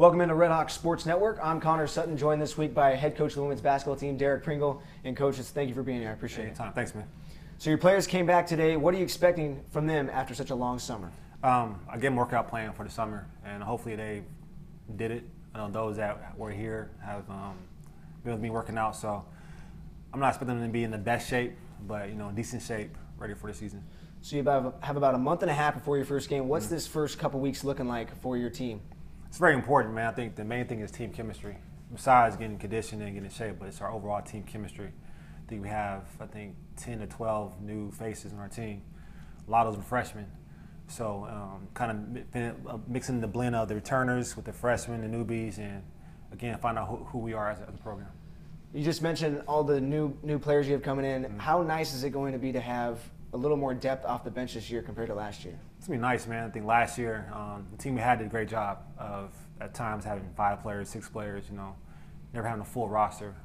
Welcome into Red Hawk Sports Network. I'm Connor Sutton, joined this week by head coach of the women's basketball team, Derrick Pringle. And coaches, thank you for being here. I appreciate it. Thanks, man. So your players came back today. What are you expecting from them after such a long summer? I get them workout plan for the summer, and hopefully they did it. I know those that were here have been with me working out, so I'm not expecting them to be in the best shape, but decent shape, ready for the season. So you have about a month and a half before your first game. What's this first couple weeks looking like for your team? It's very important, man. I think the main thing is team chemistry. Besides getting conditioned and getting in shape, but it's our overall team chemistry. I think we have, 10 to 12 new faces on our team. A lot of those are freshmen. So kind of mixing the blend of the returners with the freshmen, the newbies, and again, find out who we are as a program. You just mentioned all the new players you have coming in. Mm-hmm. How nice is it going to be to have a little more depth off the bench this year compared to last year? It's going to be nice, man. I think last year, the team we had did a great job of, at times, having 5 players, 6 players, never having a full roster.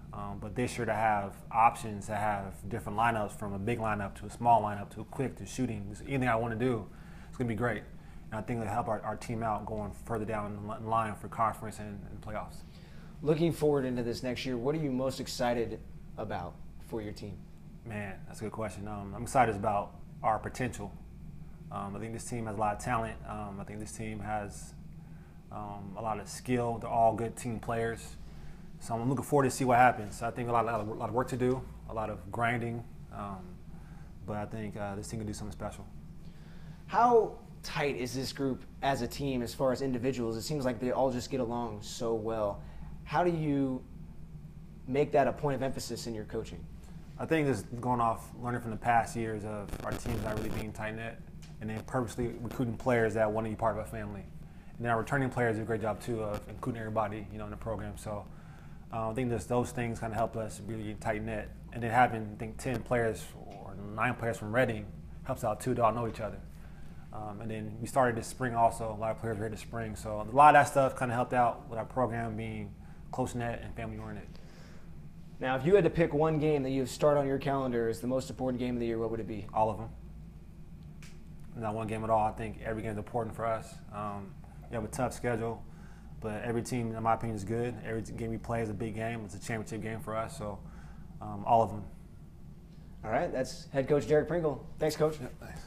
But this year to have options, to have different lineups, from a big lineup to a small lineup to a quick to shooting, anything I want to do, it's going to be great. And I think it'll help our team out going further down the line for conference and playoffs. Looking forward into this next year, what are you most excited about for your team? Man, that's a good question. I'm excited about our potential. I think this team has a lot of talent. I think this team has a lot of skill. They're all good team players. So I'm looking forward to see what happens. I think a lot of work to do, a lot of grinding, but I think this team can do something special. How tight is this group as a team as far as individuals? It seems like they all just get along so well. How do you make that a point of emphasis in your coaching? I think this is going off learning from the past years of our teams not really being tight-knit, and then purposely recruiting players that want to be part of our family. And then our returning players do a great job too of including everybody, in the program. So I think those things kind of help us really get tight-knit. And then having, 10 players or 9 players from Reading helps out too. They all know each other. And then we started this spring also. A lot of players were here this spring. So a lot of that stuff kind of helped out with our program being close-knit and family-oriented. Now, if you had to pick one game that you start on your calendar as the most important game of the year, what would it be? All of them. Not one game at all. I think every game is important for us. We have a tough schedule, but every team, in my opinion, is good. Every game we play is a big game. It's a championship game for us, so all of them. All right, that's head coach Derrick Pringle. Thanks, Coach. Yep, thanks.